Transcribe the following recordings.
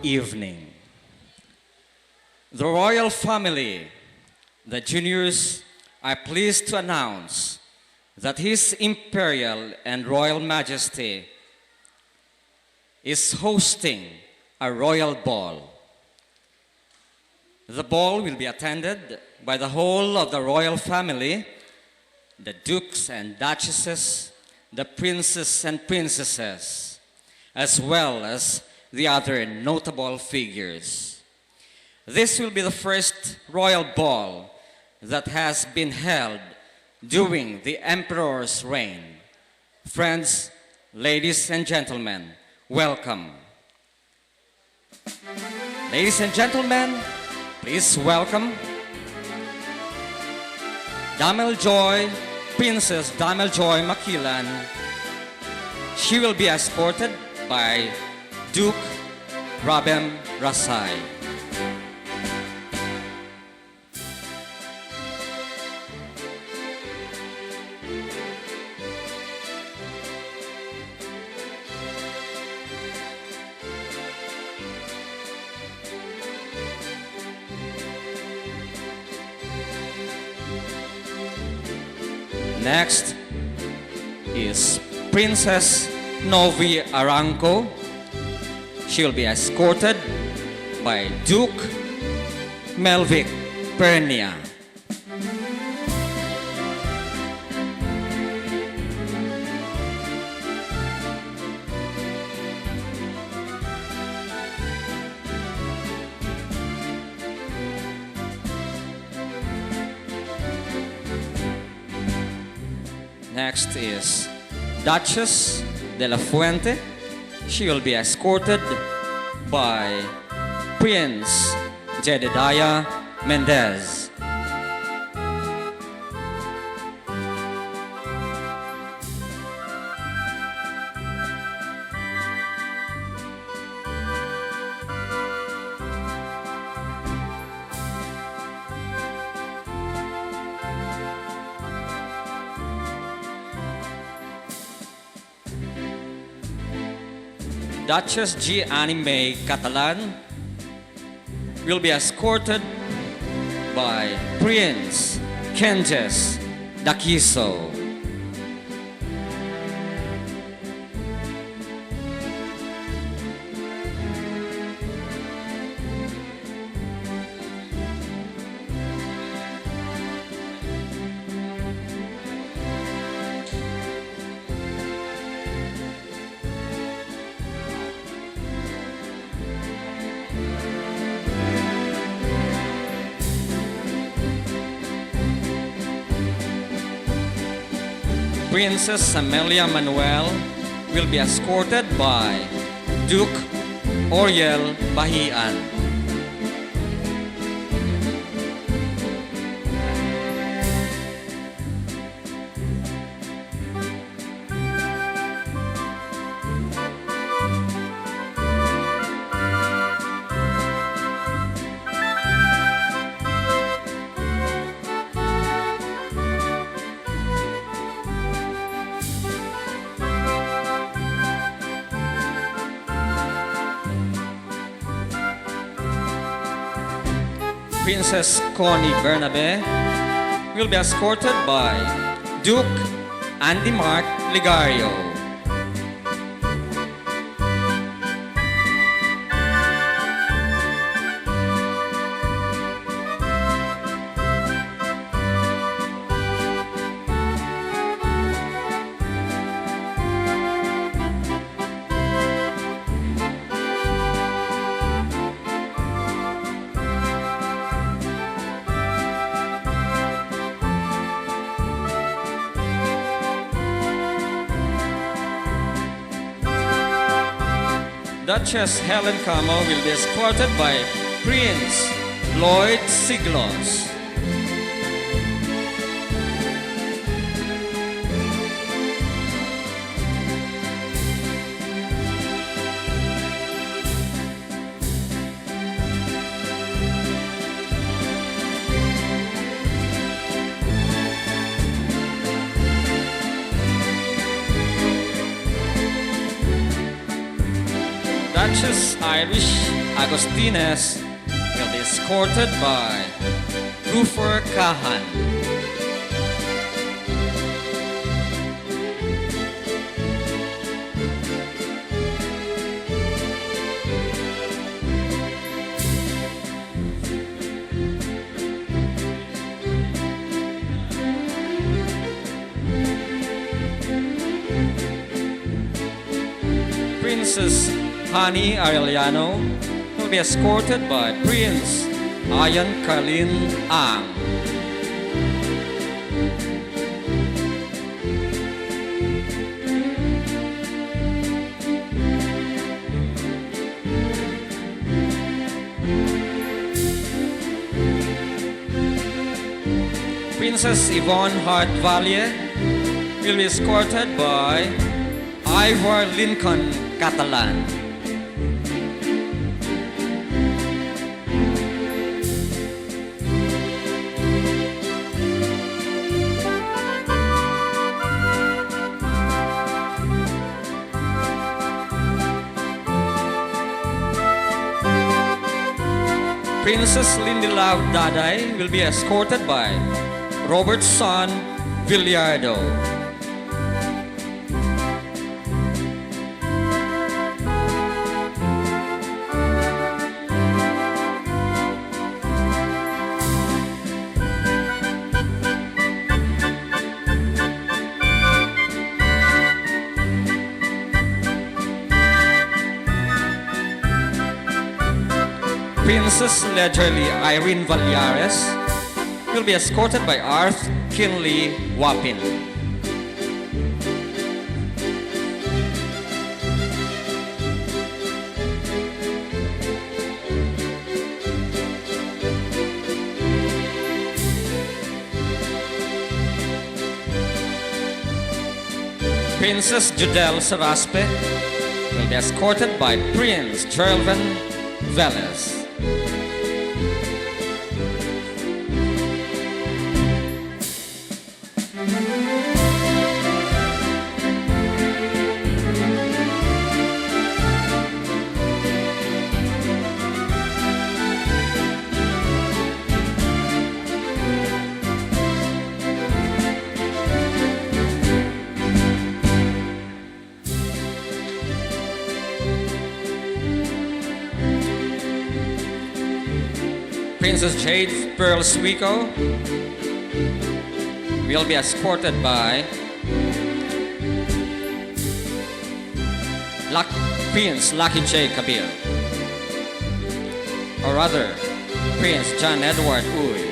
evening. The royal family, the juniors, are pleased to announce that His Imperial and Royal Majesty is hosting a royal ball. The ball will be attended by the whole of the royal family, the dukes and duchesses, the princes and princesses, as well as the other notable figures. This will be the first royal ball that has been held during the emperor's reign. Friends, ladies and gentlemen, welcome. Ladies and gentlemen, please welcome Damel Joy, Princess Damel Joy Makilan. She will be escorted by Duke Rabem Rasai. Next is Princess Novi Aranco. She will be escorted by Duke Melvic Pernia. Next is Duchess de la Fuente. She will be escorted by Prince Jedediah Mendez. Duchess G. Anime Catalan will be escorted by Prince Kenjes Dakiso. Princess Amelia Manuel will be escorted by Duke Oriel Bahian. Princess Connie Bernabe will be escorted by Duke Andy Mark Ligario. Duchess Helen Camo will be escorted by Prince Lloyd Siglos. Duchess Irish Agostines will be escorted by Rufer Kahan. Princess Hani Arellano will be escorted by Prince Ayan Carlin Ang. Princess Yvonne Hart Vallier will be escorted by Ivor Lincoln Catalan. Princess Lindy Love Daday will be escorted by Robert's son, Villardo. Princess Ledgerly Irene Vallares will be escorted by Arth Kinley Wapin. Princess Judel Saraspe will be escorted by Prince Jervin Velez. Princess Jade Pearl Suico will be escorted by Prince Lucky J. Kabil, or rather, Prince John Edward Uy.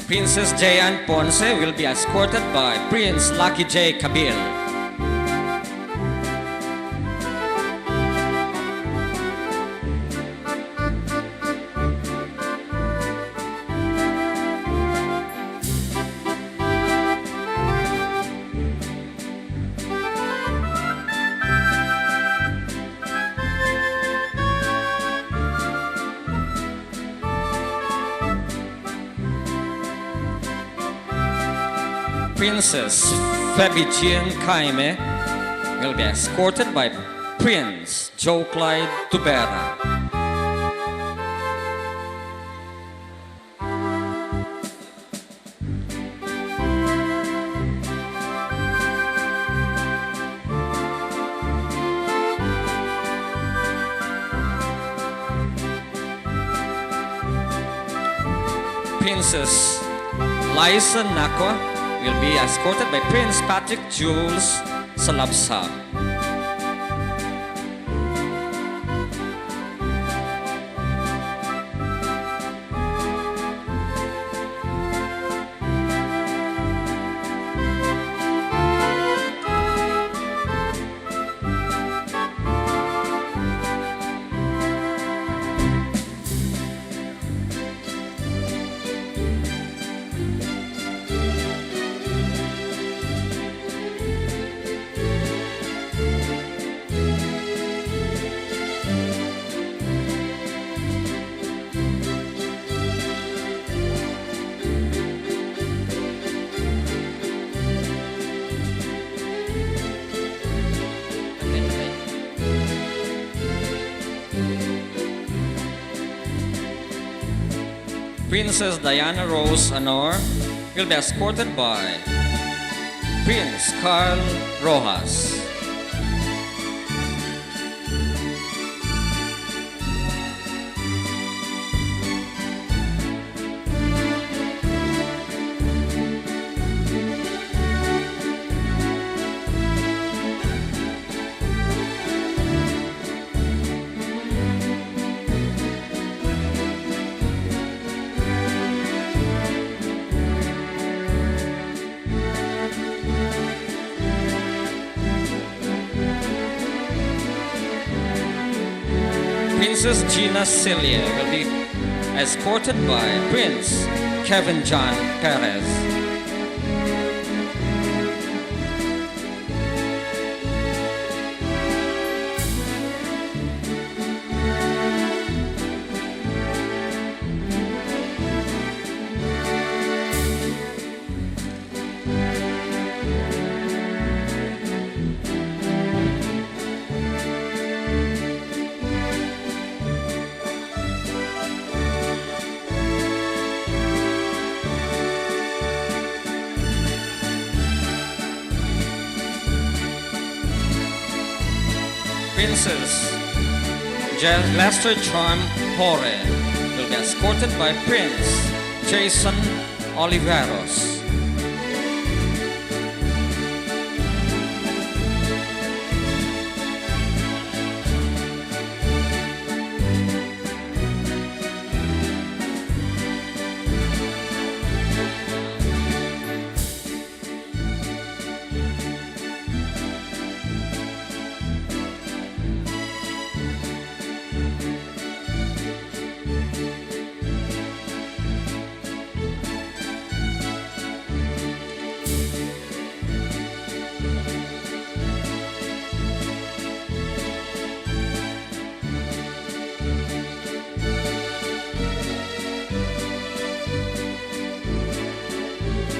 Princess Jayan Ponce will be escorted by Prince Lucky J. Kabil. Princess Feby Jean Kaime will be escorted by Prince Joe Clyde Tubera. Princess Liza Nakwa will be escorted by Prince Patrick Jules Salabsa. Princess Diana Rose Honor will be escorted by Prince Carl Rojas. Princess Gina Celia will be escorted by Prince Kevin John Perez. Princess Lester Charm Hore will be escorted by Prince Jason Oliveros.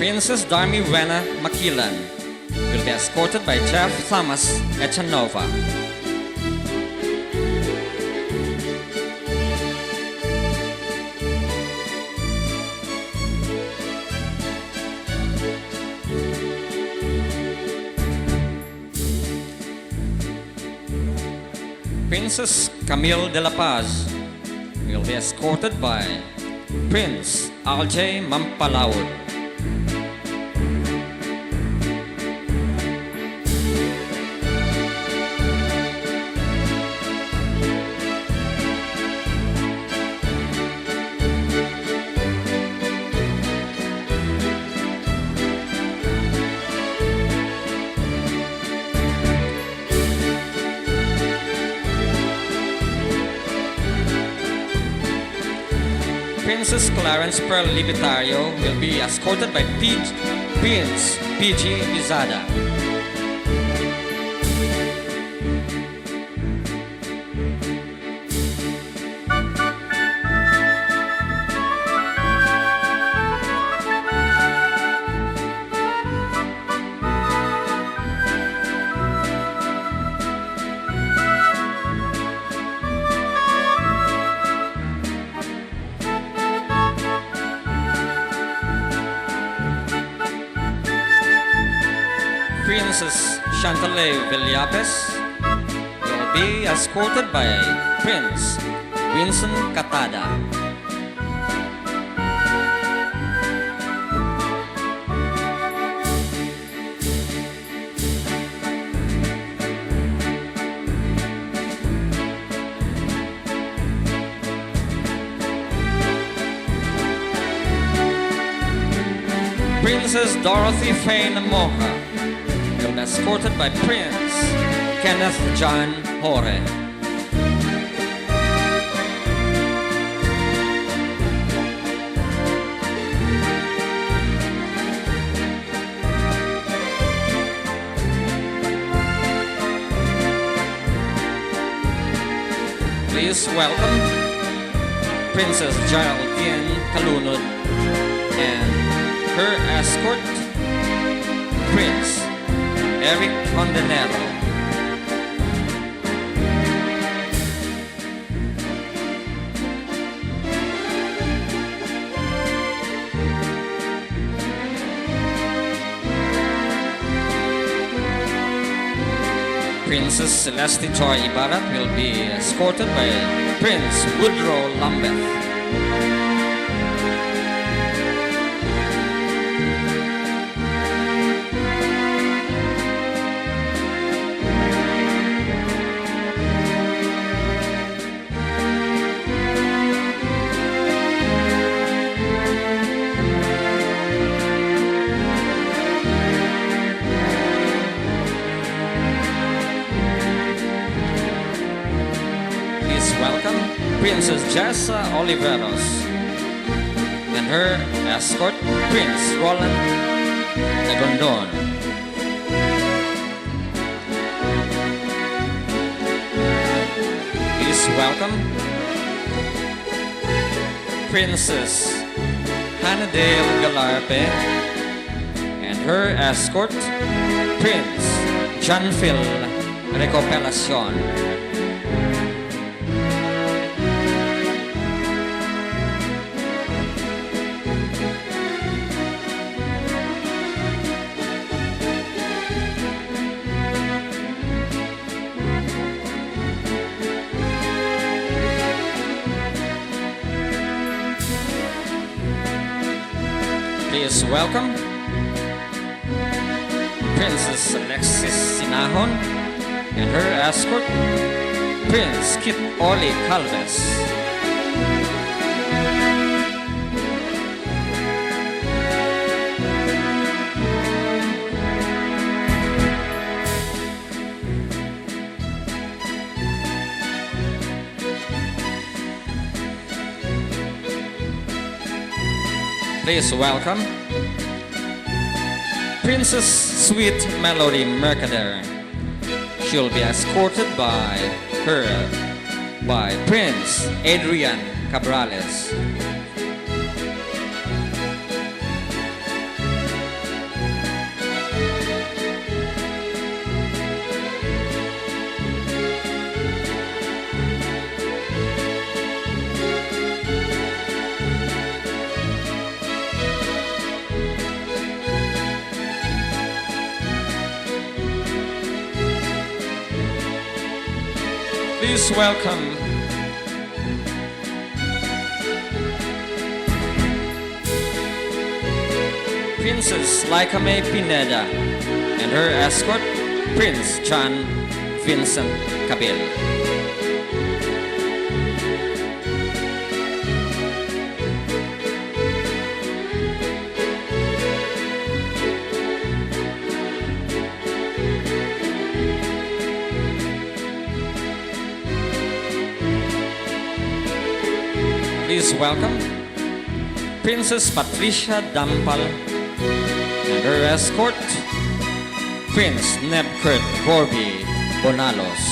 Princess Darmy Wena Makilan will be escorted by Jeff Thomas Echanova. Princess Camille de la Paz will be escorted by Prince Aljay Mampalaud. Princess Clarence Pearl Libitario will be escorted by Prince PG Lizada. Princess Chantalay Villapes will be escorted by Prince Vincent Catada. Princess Dorothy Faye Namoka will be escorted by Prince Kenneth John Hore. Please welcome Princess Geraldine Kalunod and her escort, Prince Eric Condenero. Princess Celeste Joy Ibarat will be escorted by Prince Woodrow Lambeth. Welcome Princess Jessa Oliveros and her escort Prince Roland Negondon. Please welcome Princess Hannadale Galarpe and her escort Prince Janfil Recopelacion. Please welcome Princess Alexis Sinahon and her escort Prince Kit Oli Calves. Please welcome Princess Sweet Melody Mercader. She'll be escorted by Prince Adrian Cabrales. Please welcome Princess Laika May Pineda and her escort Prince John Vincent Cabil. Please welcome Princess Patricia Dampal and her escort Prince Nebkurt Corby Bonalos.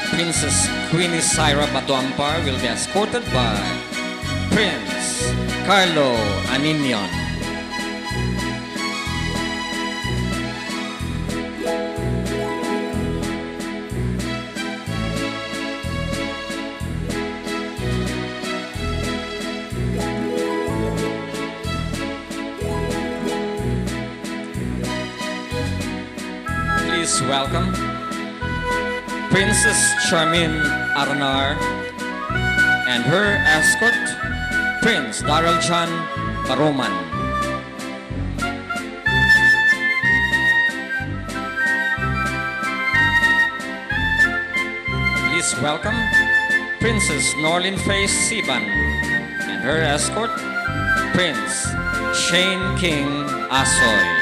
Princess Queenie Syra Batuampar will be escorted by Prince Carlo Aninion. Please welcome Princess Charmin Arnar and her escort Prince Darrell John Baroman. Please welcome Princess Norlin Faye Siban and her escort Prince Shane King Asoy.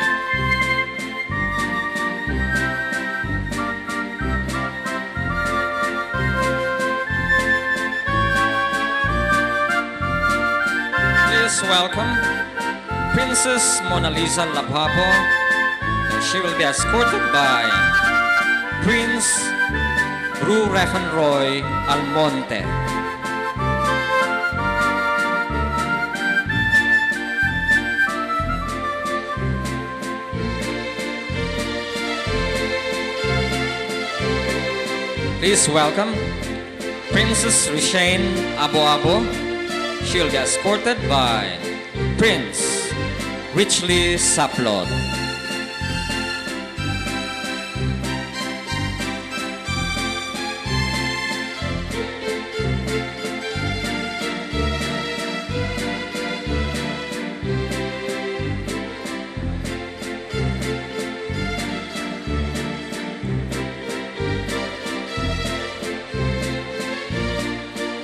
Please welcome Princess Mona Lisa Lapapo, and she will be escorted by Prince Bru Refenroy Almonte. Please welcome Princess Rishane Abo Abo. She will be escorted by Prince Richly Saplot.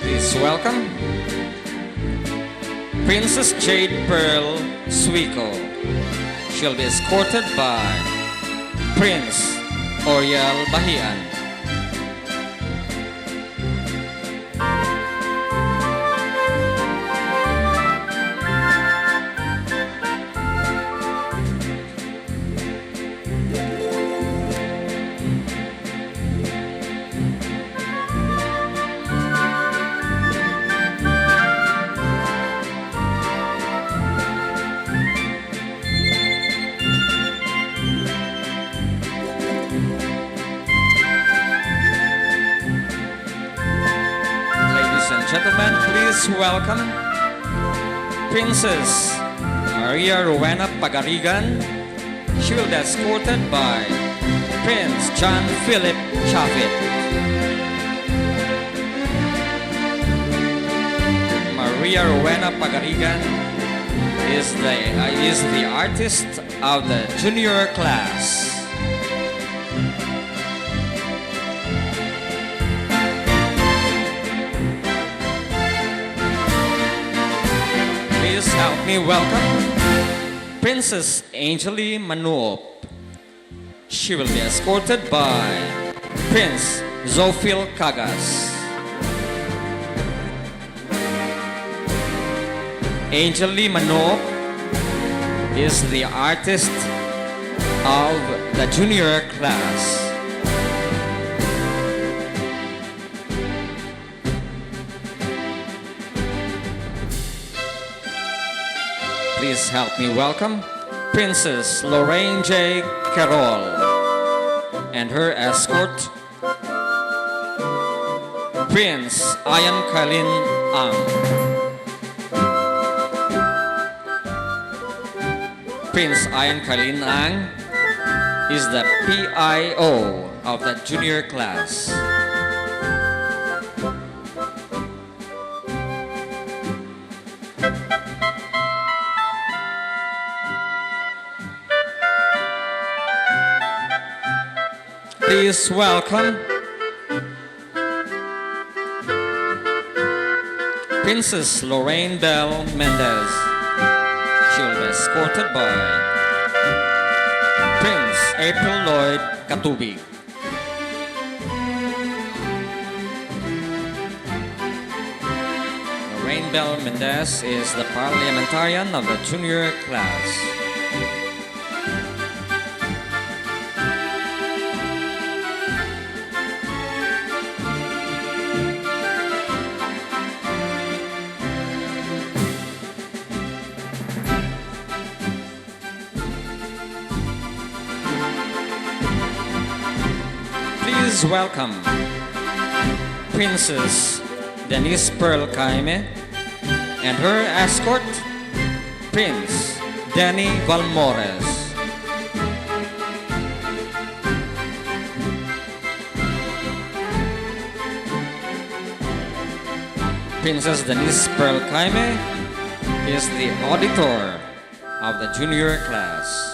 Please welcome Princess Jade Pearl Suico. She'll be escorted by Prince Oriel Bahian. Gentlemen, please welcome Princess Maria Rowena Pagarigan. She will be escorted by Prince John Philip Chaffet. Maria Rowena Pagarigan is the artist of the junior class. Please help me welcome Princess Angeli Manuop. She will be escorted by Prince Zofil Cagas. Angeli Manuop is the artist of the junior class. Please help me welcome Princess Lorraine J. Carroll and her escort, Prince Ayan Kalin Ang. Prince Ayan Kalin Ang is the PIO of the junior class. Please welcome Princess Lorraine Bell Mendez. She will be escorted by Prince April Lloyd Katubig. Lorraine Bell Mendez is the parliamentarian of the junior class. Please welcome Princess Denise Pearl Caime and her escort, Prince Danny Valmores. Princess Denise Pearl Caime is the auditor of the junior class.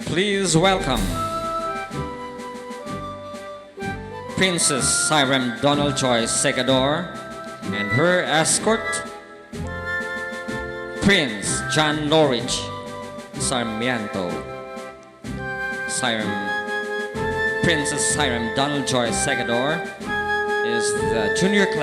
Please welcome Princess Cyrem Donald Joy Segador and her escort, Prince John Lorich Sarmiento. Princess Cyrem Donald Joy Segador is the junior class.